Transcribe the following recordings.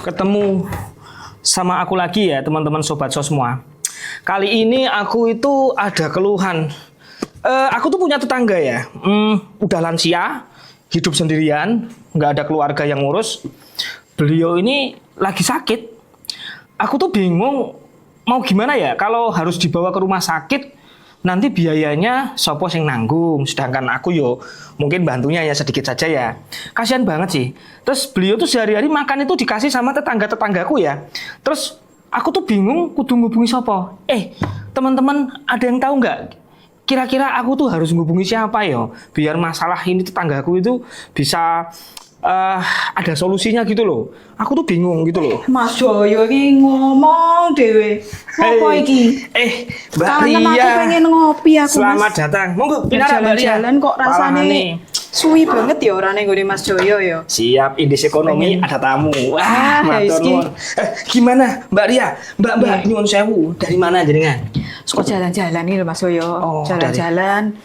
Ketemu sama aku lagi ya teman-teman Sobat Sos semua. Kali ini aku itu ada keluhan. Aku tuh punya tetangga ya, udah lansia, hidup sendirian, nggak ada keluarga yang ngurus. Beliau ini lagi sakit. Aku tuh bingung mau gimana ya kalau harus dibawa ke rumah sakit. Nanti biayanya sopo sing nanggung, sedangkan aku yo mungkin bantunya ya sedikit saja ya. Kasihan banget sih. Terus beliau tuh sehari-hari makan itu dikasih sama tetangga-tetanggaku ya. Terus aku tuh bingung kudu ngubungi sopo. Teman-teman ada yang tahu nggak? Kira-kira aku tuh harus ngubungi siapa yo? Biar masalah ini tetanggaku itu bisa ada solusinya gitu loh. Aku tuh bingung gitu loh. Mas Joyo iki ngomong dhewe. Apa iki? Mbak Kangen Ria. aku pengen ngopi aku. Selamat Mas. datang. Monggo pinara Mbak Ria. Jalan-jalan kok rasane suwi banget ya orane nggone Mas Joyo ya. Siap, indis ekonomi ada tamu. Wah, matur nuwun. Gimana Mbak Ria? Mbak nyuwun sewu. Dari mana jenengan? Suka jalan-jalan ini lho Mas Joyo. Oh, Jalan-jalan.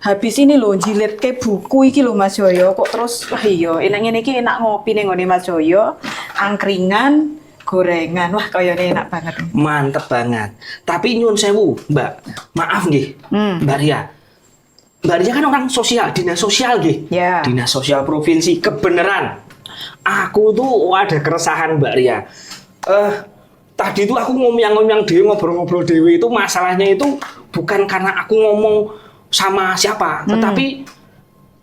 Habis ini lho njilitke buku iki lho Mas Joyo. Kok terus wah iya enak ngene iki enak ngopi ning nggone Mas Joyo. Angkringan, gorengan. Wah kayaknya enak banget. Mantep banget. Tapi nyuwun sewu, Mbak. Maaf nggih. Mbak Ria. Mbak Ria kan orang sosial, dinas sosial nggih. Ya. Dinas sosial provinsi kebenaran. Aku tuh ada keresahan Mbak Ria. Tadi tuh aku ngomong dewe, ngobrol-ngobrol dewe itu masalahnya itu bukan karena aku ngomong sama siapa, tetapi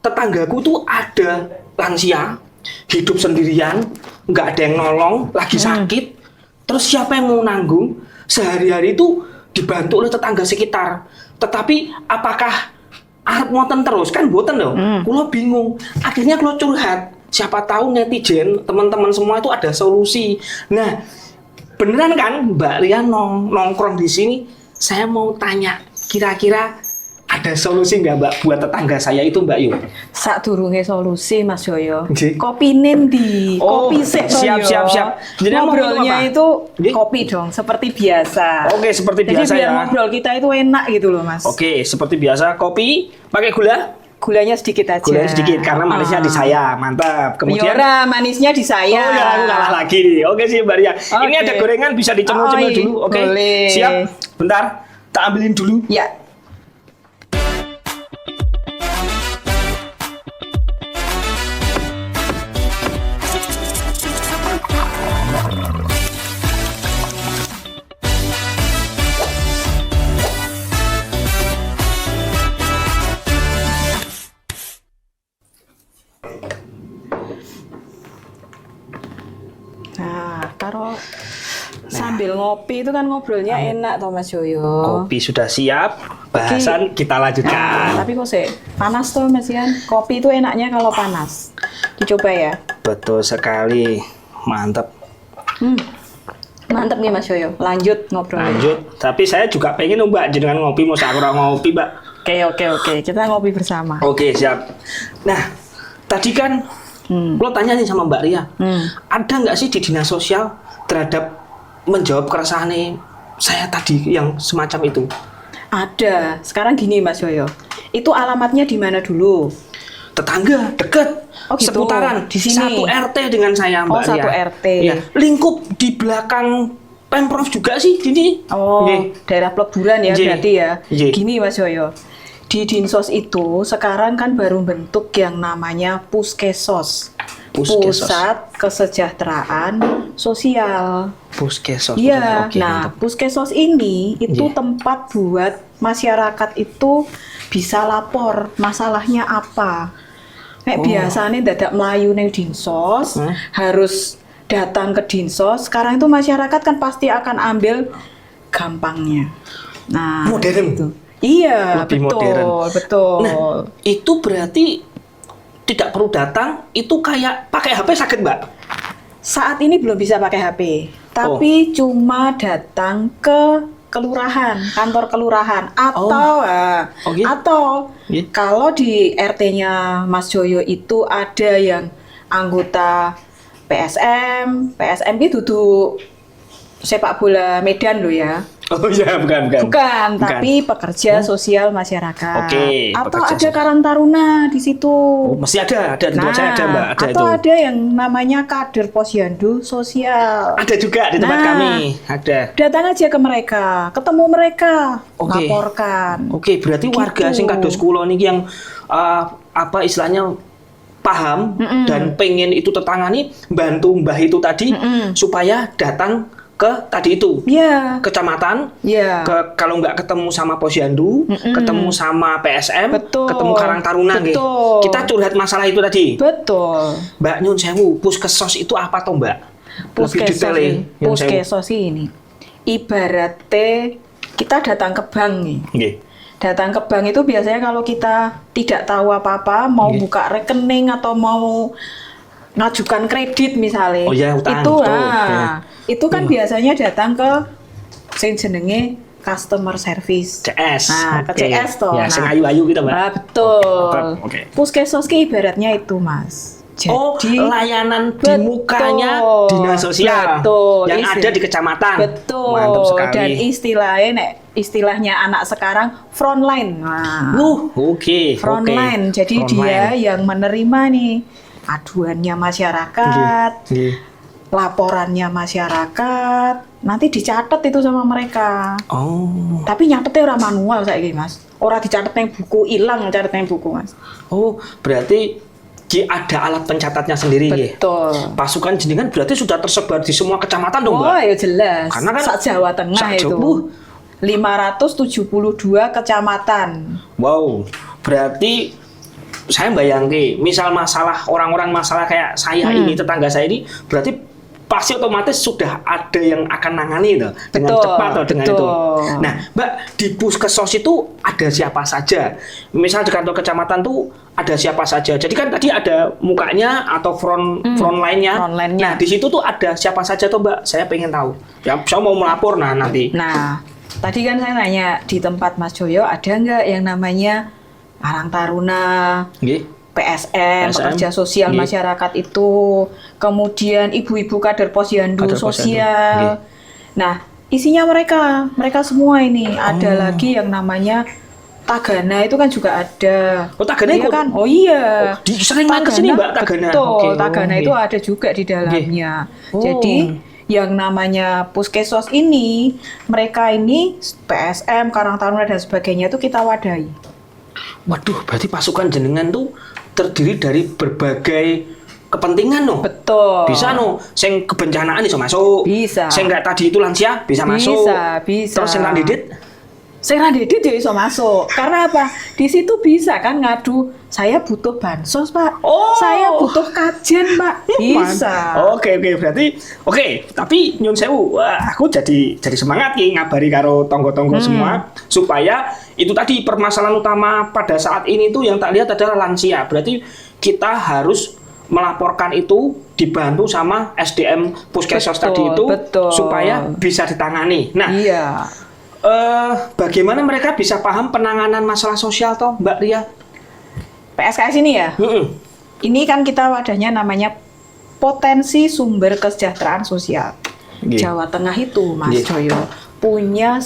tetanggaku tuh ada lansia, hidup sendirian, nggak ada yang nolong, lagi sakit. Terus siapa yang mau nanggung? Sehari-hari itu dibantu oleh tetangga sekitar. Tetapi apakah arep ngoten terus? Kan boten loh. Kulo bingung. Akhirnya kulo curhat. Siapa tahu netizen, teman-teman semua itu ada solusi. Nah, beneran kan Mbak Ria nongkrong di sini? Saya mau tanya, kira-kira ada solusi nggak Mbak buat tetangga saya itu Mbak Yu? Sadurunge solusi Mas Joyo. Nggih. Kopine ndi? Oh, Kopi sik to, siap, yo. siap, siap. Jadi Ngobrolnya apa? itu Nggih. kopi dong, seperti biasa. Oke, seperti Jadi biasa biar ya. ngobrol kita itu enak gitu loh Mas. Oke, seperti biasa kopi pakai gula? Gulanya sedikit aja. Gulanya sedikit karena manisnya di saya. Mantap. Kemudian Yora, manisnya di saya. Oh ya, aku kalah lagi nih. Oke sih Mbak Ria. Ini Oke. ada gorengan bisa dicemil-cemil dulu. Oke. boleh. Siap. Bentar. Tak ambilin dulu. Ya. Nah, kalau sambil ngopi itu kan ngobrolnya enak toh Mas Joyo. Kopi sudah siap. Bahasan kita lanjutkan. Tapi kok sih panas tuh Mas Ian. Kopi itu enaknya kalau panas. Dicoba ya. Betul sekali. Mantap. Mantep nih Mas Joyo. Lanjut ngobrol. Lanjut. Tapi saya juga pengen Mbak jenengan ngopi. Mau saya kurang ngopi Mbak. Oke. Kita ngopi bersama. Oke siap. Nah tadi kan lo tanya nih sama Mbak Ria. Ada nggak sih di dinas sosial terhadap menjawab keresahan saya tadi yang semacam itu? Ada. Sekarang gini Mas Joyo. Itu alamatnya di mana dulu? Tetangga deket. Oh, gitu. Seputaran Di sini. satu RT dengan saya Mbak Oh, Ria. satu RT. Ya, lingkup di belakang Pemprov juga sih ini. Oh, Nggih. daerah peleburan ya Nggih. berarti ya. Nggih. Gini Mas Joyo. Di Dinsos itu sekarang kan baru bentuk yang namanya Puskesos. Puskesos. Pusat Kesejahteraan Sosial. Puskesos. Iya. Oke, Nah, mantap. Puskesos ini itu Nggih. tempat buat masyarakat itu bisa lapor masalahnya apa. Kayak biasanya dadak melayu neng Dinsos, harus datang ke Dinsos. Sekarang itu masyarakat kan pasti akan ambil gampangnya. Nah, Modern. gitu. Iya, Lebih betul, modern. betul. Nah, itu berarti tidak perlu datang, itu kayak pakai HP sakit Mbak? Saat ini belum bisa pakai HP, tapi cuma datang ke kelurahan, kantor kelurahan, atau gitu? atau Gitu. kalau di RT-nya Mas Joyo itu ada yang anggota PSM itu duduk sepak bola Medan loh ya. Oh iya, bukan. Bukan, tapi pekerja sosial masyarakat. Oke, Atau pekerja ada sosial. Karang Taruna di situ. Oh, mesti ada di tempat saya ada Mbak, ada atau itu. ada yang namanya kader posyandu sosial. Ada juga di tempat Nah. kami, ada. Datang aja ke mereka, ketemu mereka, Oke. laporkan. Oke, berarti warga Gitu. sing kados kula niki yang apa istilahnya paham dan pengen itu tertangani, bantu mbah itu tadi supaya datang ke tadi itu Iya, kecamatan, iya. kalau nggak ketemu sama posyandu, ketemu sama PSM, Betul. ketemu Karang Taruna nggih. Betul. Kita curhat masalah itu tadi. Betul. Mbak Nyun Sewu, puskesmas itu apa toh Mbak? Lebih detail Nyun Sewu. Puskesmas ini ibaratnya kita datang ke bank nih. Nggih. Datang ke bank itu biasanya kalau kita tidak tahu apa-apa, mau Nggih. buka rekening atau mau ngajukan kredit misalnya. Oh iya, utang, itu betul. itu kan biasanya datang ke sing jenenge customer service. CS. Nah, ke Oke. CS toh. Ya, sing Nah, ayu-ayu gitu, Mbak. Nah, betul. Oke. Puskesmas ki ibaratnya itu, Mas. Oh, Jadi layanan di Betul. mukanya dinas sosial Betul. yang ada di kecamatan. Betul. Mantap sekali. Dan istilahnya anak sekarang frontline. Nah, Oke. frontline. Jadi dia yang menerima nih aduannya masyarakat, Nggih. laporannya masyarakat, nanti dicatat itu sama mereka. Oh. Tapi nyatetnya orang manual saiki, Mas. Orang dicatat yang buku, hilang catat yang buku, Mas. Oh, berarti ada alat pencatatnya sendiri ya. Betul. Pasukan jenengan berarti sudah tersebar di semua kecamatan dong, Mbak? Oh, ya jelas. Karena kan sak Jawa Tengah sak itu. Jawa- 572 kecamatan. Wow, berarti saya bayangke, misal masalah orang-orang masalah kayak saya ini, tetangga saya ini, berarti pasti otomatis sudah ada yang akan nangani itu dengan Betul, cepat atau dengan betul. itu. Nah, Mbak, di puskesmas itu ada siapa saja? Misal di kantor kecamatan tuh ada siapa saja. Jadi kan tadi ada mukanya atau front line-nya. front line-nya. Nah, di situ tuh ada siapa saja tuh, Mbak? Saya pengen tahu. Ya, saya mau melapor nanti. Nah, tadi kan saya nanya di tempat Mas Joyo ada nggak yang namanya Karang Taruna, Nggih. PSM, PSM, pekerja sosial nggih. masyarakat itu, kemudian ibu-ibu kader posyandu Kader posyandu, sosial. Nah, isinya mereka semua ini. Oh. Ada lagi yang namanya Tagana itu kan juga ada. Oh, Tagana Iya ikut? kan? Oh iya. Sering main ke sini, Mbak, Tagana. Betul, Oke, Tagana oke. itu ada juga di dalamnya. Oh. Jadi yang namanya puskesmas ini, mereka ini PSM, Karang Taruna dan sebagainya itu kita wadahi. Waduh, berarti pasukan jenengan tuh terdiri dari berbagai kepentingan no. Betul. Bisa no, sing kebencanaan bisa masuk. Bisa. Sing kayak tadi itu lansia bisa masuk. Bisa. Terus sing didit Sing radedit ya iso masuk. Karena apa? Di situ bisa kan ngadu, saya butuh bansos, Pak. Oh. Saya butuh kajian, Pak. Bisa. Oke, berarti tapi nyun sewu, wah, aku jadi semangat nih ngabari karo tonggo-tonggo semua supaya itu tadi permasalahan utama pada saat ini tuh yang tak lihat adalah lansia. Berarti kita harus melaporkan itu dibantu sama SDM puskesmas tadi itu betul. supaya bisa ditangani. Nah, Iya. bagaimana mereka bisa paham penanganan masalah sosial toh, Mbak Ria? PSKS ini ya. Ini kan kita wadahnya namanya potensi sumber kesejahteraan sosial. Nggih. Jawa Tengah itu, Mas Nggih. Joyo, punya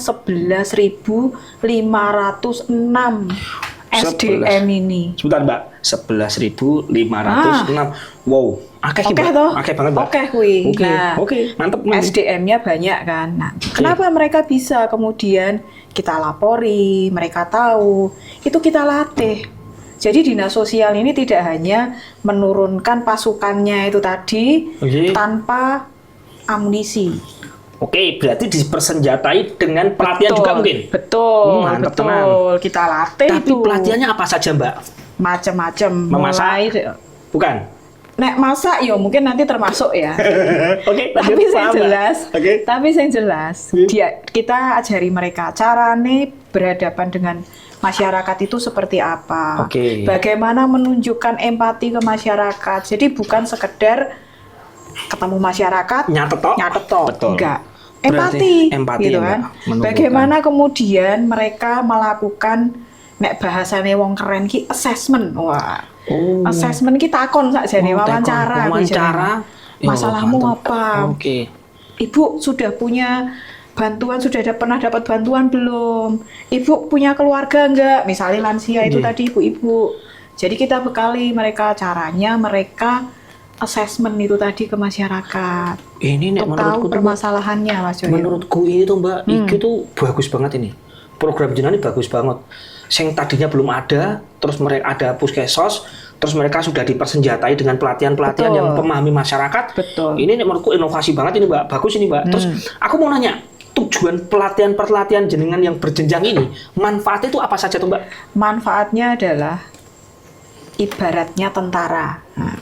11.506 SDM ini. Sebentar, Mbak. 11.506. Wow, akeh Oke Mbak. toh? Akeh banget, Mbak. Oke kuwi. Oke, Nah, oke, mantep. SDM-nya banyak kan. Nah, kenapa mereka bisa kemudian kita lapori, mereka tahu, itu kita latih. Jadi dinas sosial ini tidak hanya menurunkan pasukannya itu tadi Oke. tanpa amunisi. Oke, berarti dipersenjatai dengan pelatihan juga mungkin. Betul, Mantap betul. tenan. Kita latih Tapi itu. pelatihannya apa saja, Mbak? Macam-macam. Memasak? Bukan. Nek masak ya mungkin nanti termasuk ya. Oke, Tapi saya paham, Mbak. jelas, Oke. tapi saya jelas, kita ajari mereka cara nih berhadapan dengan masyarakat itu seperti apa, Oke. bagaimana menunjukkan empati ke masyarakat. Jadi bukan sekedar ketemu masyarakat, Nyatet tok? Betul. enggak. Berarti Empati, empati gitu ya, kan. Mbak, menumbuhkan. Bagaimana kemudian mereka melakukan nek bahasane wong keren ki assessment. Wah. Oh. Assessment ki takon sakjane Oh, takon. wawancara. Wawancara. Masalahmu Oh, mantap. apa? Oke. Ibu sudah punya bantuan pernah dapat bantuan belum? Ibu punya keluarga enggak? Misalnya lansia itu tadi ibu-ibu. Jadi kita bekali mereka, caranya mereka assessment itu tadi ke masyarakat. Ini nek Untuk tahu menurutku tuh, permasalahannya, Mas Joyo. menurutku ini tuh Mbak, iki tuh bagus banget ini. Program jenengan ini bagus banget. Yang tadinya belum ada, terus mereka ada puskesos, terus mereka sudah dipersenjatai dengan pelatihan-pelatihan Betul. yang memahami masyarakat. Betul. Ini nek menurutku inovasi banget ini Mbak, bagus ini Mbak. Terus aku mau nanya, tujuan pelatihan jenengan yang berjenjang ini, manfaatnya itu apa saja tuh Mbak? Manfaatnya adalah ibaratnya tentara. Nah,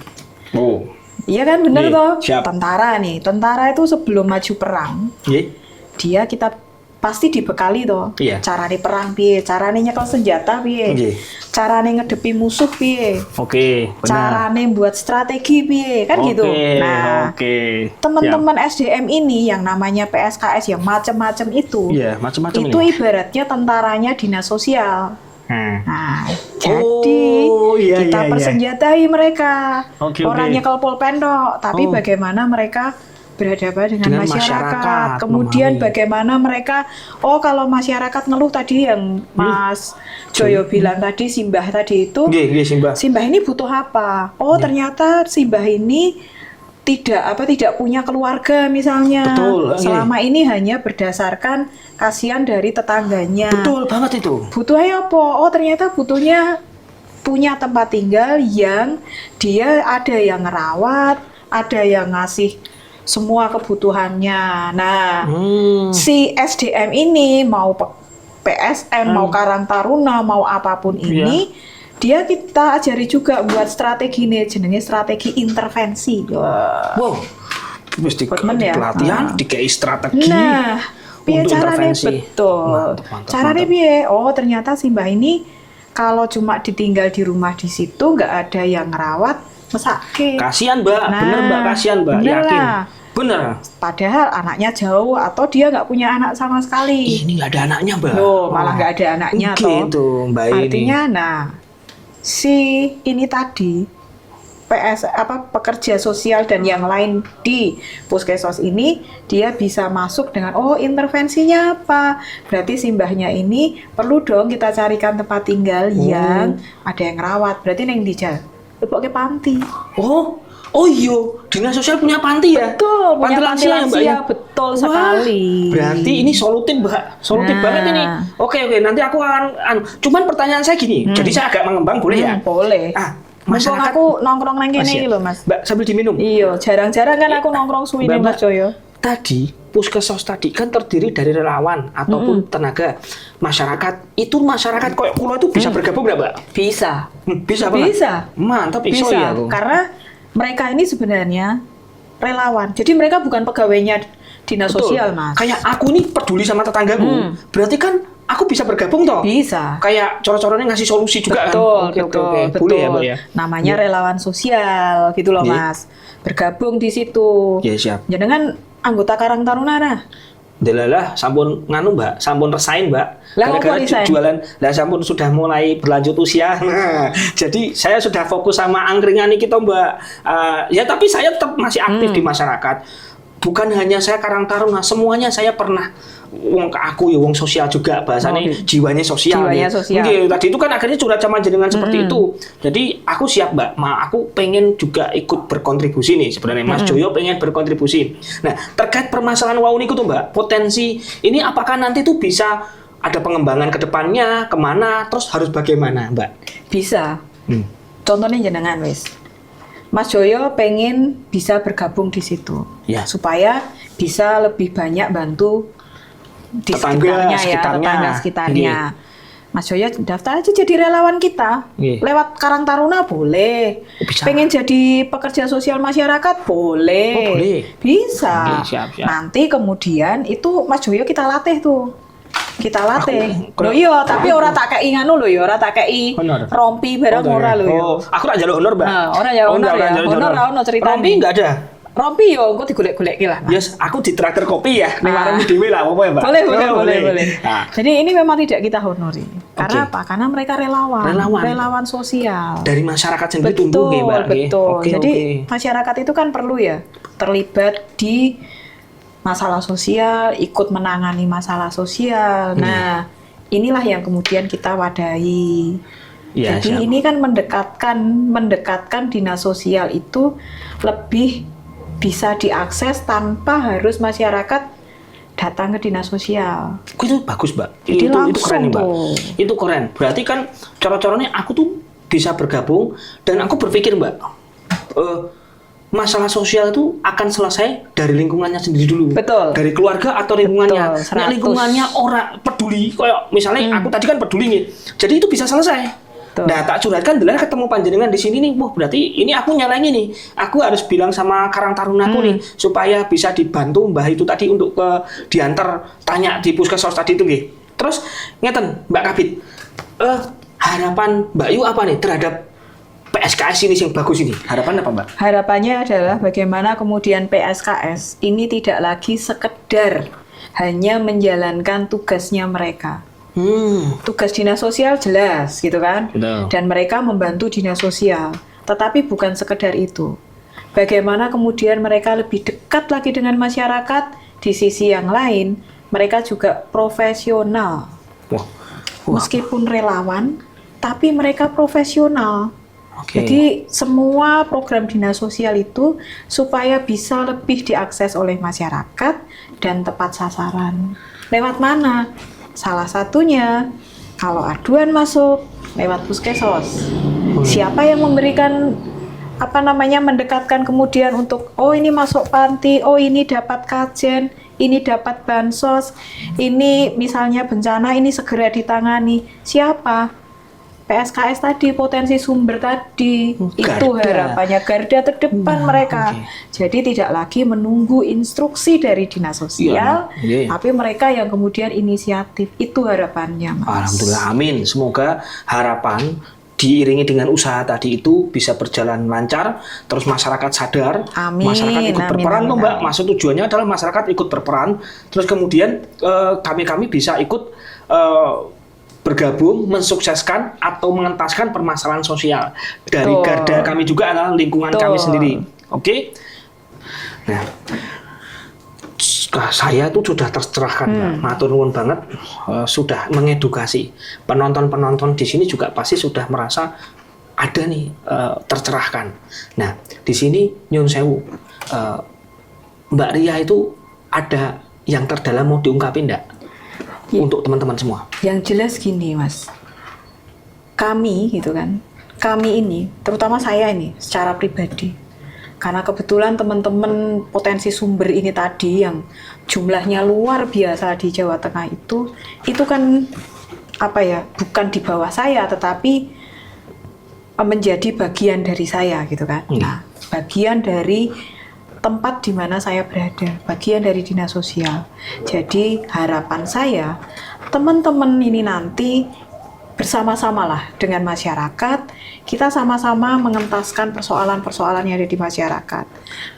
Oh, iya kan, bener Iya, toh? siap. Tentara nih, tentara itu sebelum maju perang, iya. kita pasti dibekali toh. Iya. Carane perang piye, carane nyekel senjata piye, Iya. carane ngedepi musuh piye, Oke, benar. carane buat strategi piye, kan gitu. Nah, Oke. teman-teman SDM ini yang namanya PSKS yang macam-macam itu, Iya, macam-macam itu ini. ibaratnya tentaranya dinas sosial. Nah, jadi iya, kita iya, iya. persenjatai mereka. Oke, Orang oke. nyekel pulpen tok, tapi Oh. bagaimana mereka berhadapan dengan Dengan masyarakat. masyarakat, Kemudian memahami. bagaimana mereka, kalau masyarakat ngeluh tadi yang Mas Joyo bilang tadi, Simbah tadi itu, Nggih, Simbah. Simbah ini butuh apa? Ternyata Simbah ini tidak punya keluarga misalnya. Betul, Selama ini hanya berdasarkan kasihan dari tetangganya. Betul banget itu. Butuhnya apa? Ternyata butuhnya punya tempat tinggal yang dia ada yang ngerawat, ada yang ngasih semua kebutuhannya. Nah, si SDM ini mau PSN, mau Karang Taruna, mau apapun ini, dia kita ajari juga buat strategi nih, jenenge strategi intervensi. Wow. Mesti Recruitment ya? pelatihan, dikei strategi. Nah, piye untuk caranya? intervensi. Betul. Mantap, Caranya mantap. piye? Ternyata si Mbah ini kalau cuma ditinggal di rumah di situ, nggak ada yang ngerawat, mesake. Kasihan Mbak, bener Mbak, kasihan Mbak, bener yakin. lah. Bener. Padahal anaknya jauh atau dia nggak punya anak sama sekali. Ini nggak ada anaknya Mbak. Loh, malah nggak ada anaknya toh. Gitu Mbak ini. Artinya, si ini tadi pekerja sosial dan yang lain di puskesmas ini, dia bisa masuk dengan intervensinya apa? Berarti simbahnya ini perlu dong kita carikan tempat tinggal yang ada yang rawat. Berarti neng dijal ke panti. Oh iya, dinas sosial punya panti ya? Betul, punya panti ya, Mbak, lansia, ya? betul Wah, sekali. Berarti ini solutif Mbak, solutif Nah. banget ini. Oke, nanti aku akan. Cuman pertanyaan saya gini, jadi saya agak mengembang boleh ya? Boleh. Mumpung Masyarakat. aku nongkrong nang kene Mas, iki ya? lho, Mas. Mbak sambil diminum. Iya, jarang-jarang kan aku nongkrong suwi nih, Mas Joyo. Tadi puskesmas tadi kan terdiri dari relawan ataupun tenaga masyarakat. Itu masyarakat koyo kula itu bisa bergabung nggak Mbak? Bisa. Bisa banget. Bisa. Mantap iso Bisa. ya aku. Karena mereka ini sebenarnya relawan. Jadi mereka bukan pegawainya dinas Betul. sosial, Mas. Kayak aku nih peduli sama tetanggaku. Berarti kan aku bisa bergabung toh? Bisa. Kayak coro-corone ngasih solusi juga Betul, kan? betul, Oke. betul. Boleh ya Mbak ya? Namanya relawan sosial gitu loh, Iya. Mas. Bergabung di situ. Iya, siap. Jangan anggota Karang Taruna nah. Delalah, sampun nganu Mbak, sampun resign Mbak. Lah, Gara-gara apa resign? jualan, lah sampun sudah mulai berlanjut usia. Nah, jadi saya sudah fokus sama angkringan ini kita Mbak. Ya tapi saya tetap masih aktif di masyarakat. Bukan hanya saya Karang Taruna, semuanya saya pernah. Aku ya wong sosial juga bahasanya jiwanya sosial. Jiwanya nih. sosial. Mungkin tadi itu kan akhirnya curhat sama jenengan seperti itu. Jadi aku siap Mbak, aku pengen juga ikut berkontribusi nih sebenarnya Mas Joyo pengen berkontribusi. Nah terkait permasalahan wau niku tuh Mbak, potensi ini apakah nanti tuh bisa ada pengembangan ke depannya kemana, terus harus bagaimana Mbak? Bisa. Contohnya jenengan wis. Mas Joyo pengen bisa bergabung di situ. Ya. Supaya bisa lebih banyak bantu di Tetangga tetangga sekitarnya. Mas Joyo daftar aja jadi relawan kita. Iya. Lewat Karang Taruna boleh. Bisa. Pengen jadi pekerja sosial masyarakat boleh. Oh, boleh. Bisa. Oke, siap. Nanti kemudian itu Mas Joyo kita latih tuh. Kita latih. Aku- Loh iya, tapi ora tak kei nganu lho ya, ora tak kei Honor. rompi barang ora lho ya. Aku tak jaluk honor Mbak. Nah, ora jaluk honor ya. Honor ra ono ceritane. Rompi enggak ada. Rompi yo engko digolek-goleki lah. Mas. Yes, aku di traktir kopi ya. Ning Ah. warung dhewe lah apa ya, Mbak? Boleh, Oh, boleh. Nah, Jadi ini memang tidak kita honori. Karena Oke. apa? Karena mereka relawan. Relawan. Sosial. dari masyarakat sendiri tumbuh ya, Mbak. Betul. Oke, Jadi oke. masyarakat itu kan perlu ya terlibat di masalah sosial, ikut menangani masalah sosial. Nah, inilah yang kemudian kita wadahi. Iya, Jadi siap. ini kan mendekatkan dinas sosial itu lebih bisa diakses tanpa harus masyarakat datang ke dinas sosial. Itu bagus, Mbak. Jadi itu langsung keren nih, Mbak. tuh. Itu keren. Berarti kan cara-caranya aku tuh bisa bergabung dan aku berpikir, Mbak, masalah sosial itu akan selesai dari lingkungannya sendiri dulu. Betul. Dari keluarga atau lingkungannya. Betul, Nek 100. lingkungannya orang peduli, kayak misalnya aku tadi kan peduli nih. Jadi itu bisa selesai. Betul. Nah, tak curhatkan adalah ketemu panjenengan di sini nih. Wah, berarti ini aku nyalangi nih. Aku harus bilang sama Karang Tarunaku nih supaya bisa dibantu Mbah itu tadi untuk diantar tanya di puskesmas tadi itu nggih. Terus ngeten, Mbak Kabit. Harapan Mbak Yu apa nih terhadap PSKS ini yang bagus ini? Harapan apa, Mbak? Harapannya adalah bagaimana kemudian PSKS ini tidak lagi sekedar hanya menjalankan tugasnya mereka. Tugas dinas sosial jelas gitu kan, Betul. dan mereka membantu dinas sosial, tetapi bukan sekedar itu. Bagaimana kemudian mereka lebih dekat lagi dengan masyarakat, di sisi yang lain mereka juga profesional. Wah. Meskipun relawan, tapi mereka profesional. Oke. Jadi semua program dinas sosial itu supaya bisa lebih diakses oleh masyarakat dan tepat sasaran. Lewat mana? Salah satunya kalau aduan masuk lewat puskesmas. Siapa yang memberikan mendekatkan kemudian untuk ini masuk panti, ini dapat kajen, ini dapat bansos, ini misalnya bencana ini segera ditangani. Siapa? PSKS tadi, potensi sumber tadi, itu Garda. harapannya garda terdepan mereka. oke. Jadi tidak lagi menunggu instruksi dari dinas sosial, Iya. tapi mereka yang kemudian inisiatif. Itu harapannya, Mas. Alhamdulillah, amin. Semoga harapan diiringi dengan usaha tadi itu bisa berjalan lancar, terus masyarakat sadar, Amin, masyarakat ikut amin, berperan, amin, toh, Mbak. amin. Maksud tujuannya adalah masyarakat ikut berperan, terus kemudian kami bisa ikut bergabung, mensukseskan atau mengentaskan permasalahan sosial dari Betul. garda kami juga adalah lingkungan Betul. kami sendiri. Oke? Nah, saya tuh sudah tercerahkan, Mbak. Matur nuwun banget, sudah mengedukasi penonton-penonton di sini juga pasti sudah merasa ada nih tercerahkan. Nah, di sini nyun sewu, Mbak Ria itu ada yang terdalam mau diungkapin enggak? Untuk teman-teman semua. Yang jelas gini, Mas. Kami gitu kan. Kami ini, terutama saya ini secara pribadi. Karena kebetulan teman-teman potensi sumber ini tadi yang jumlahnya luar biasa di Jawa Tengah itu kan bukan di bawah saya tetapi menjadi bagian dari saya gitu kan. Nah, bagian dari tempat di mana saya berada, bagian dari dinas sosial. Jadi harapan saya, teman-teman ini nanti bersama-samalah dengan masyarakat, kita sama-sama mengentaskan persoalan-persoalan yang ada di masyarakat.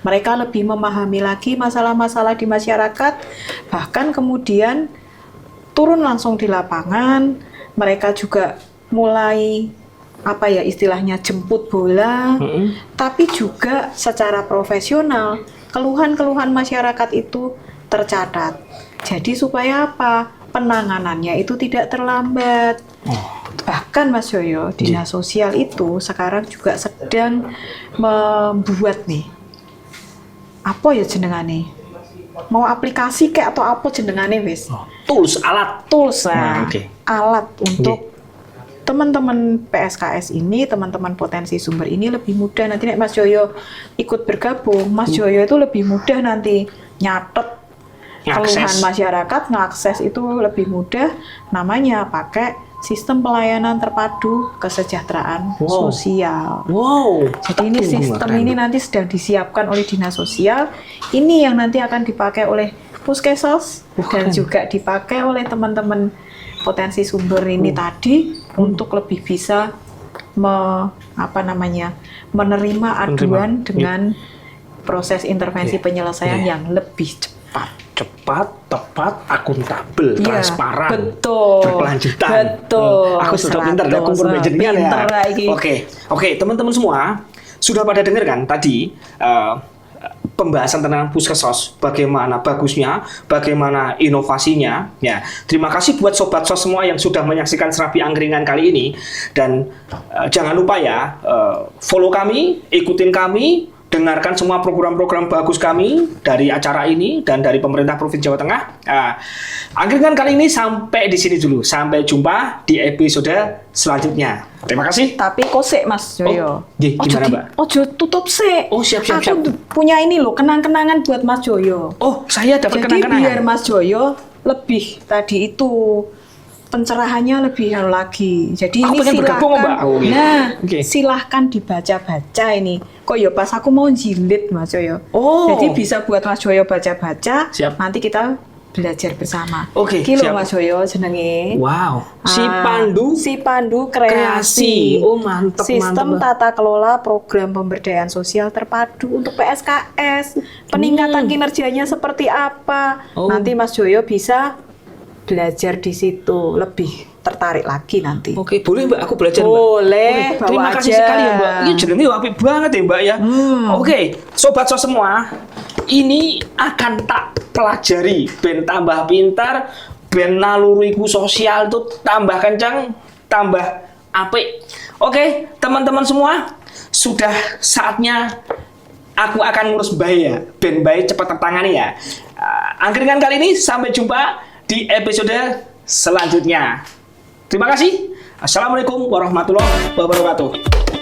Mereka lebih memahami lagi masalah-masalah di masyarakat, bahkan kemudian turun langsung di lapangan, mereka juga mulai istilahnya jemput bola, tapi juga secara profesional keluhan-keluhan masyarakat itu tercatat. Jadi supaya apa? Penanganannya itu tidak terlambat. Bahkan Mas Yoyo, dinas sosial itu sekarang juga sedang membuat nih jenengane? Mau aplikasi kayak atau apa jenengane wis? Tools, alat. Tools Nah, oke. alat untuk teman-teman PSKS ini, teman-teman potensi sumber ini lebih mudah nanti nek Mas Joyo ikut bergabung, Mas Joyo itu lebih mudah nanti nyatet keluhan masyarakat, ngakses itu lebih mudah, namanya pakai sistem pelayanan terpadu kesejahteraan sosial. Wow. Jadi ini sistem ini nanti sedang disiapkan oleh dinas sosial, ini yang nanti akan dipakai oleh puskesmas dan juga dipakai oleh teman-teman potensi sumber ini tadi untuk lebih bisa menerima aduan dengan proses intervensi penyelesaian yang lebih cepat, tepat, akuntabel, transparan, betul, berkelanjutan. Betul. Aku sudah pintar dah kumpul jenengan ya. Oke, teman-teman semua sudah pada dengar kan tadi pembahasan tentang Puskesos, bagaimana bagusnya, bagaimana inovasinya. Ya, terima kasih buat sobat sos semua yang sudah menyaksikan Serabi Angkringan kali ini. Dan jangan lupa ya, follow kami, ikutin kami, dengarkan semua program-program bagus kami dari acara ini dan dari pemerintah Provinsi Jawa Tengah. Angkringan kali ini sampai di sini dulu. Sampai jumpa di episode selanjutnya. Terima kasih. Tapi kok sik Mas Joyo. Gimana, Mbak? Ojo tutup sik. Oh, siap. Aku punya ini loh, kenang-kenangan buat Mas Joyo. Oh, saya dapat Jadi kenang-kenangan. biar Mas Joyo lebih tadi itu pencerahannya lebih lagi. Jadi Aku ini pengen bergabung, Mbak. silahkan. Oh, gitu. Nah, Oke. silahkan dibaca-baca ini. Kok ya pas aku mau jilid Mas Joyo. Oh. Jadi bisa buat Mas Joyo baca-baca. Siap. Nanti kita belajar bersama. Oke, Iki lho siap. Mas Joyo jenenge. Wow, Si Pandu Kreasi. Kreasi. Oh, mantep, Sistem mantep. tata kelola program pemberdayaan sosial terpadu untuk PSKS. Peningkatan kinerjanya seperti apa? Oh. Nanti Mas Joyo bisa belajar di situ, lebih tertarik lagi nanti. Oke, boleh Mbak, aku belajar Mbak. Boleh, Oke, bawa terima kasih aja. sekali ya Mbak. Ini jenenge apik banget ya Mbak ya. Oke, sobat sos semua, ini akan tak pelajari ben tambah pintar, ben naluriku sosial itu tambah kencang, tambah apik. Oke, teman-teman semua, sudah saatnya aku akan ngurus bayi ya, ben bayi cepat tertangani ya. Angkringan kali ini sampai jumpa di episode selanjutnya. Terima kasih. Assalamualaikum warahmatullahi wabarakatuh.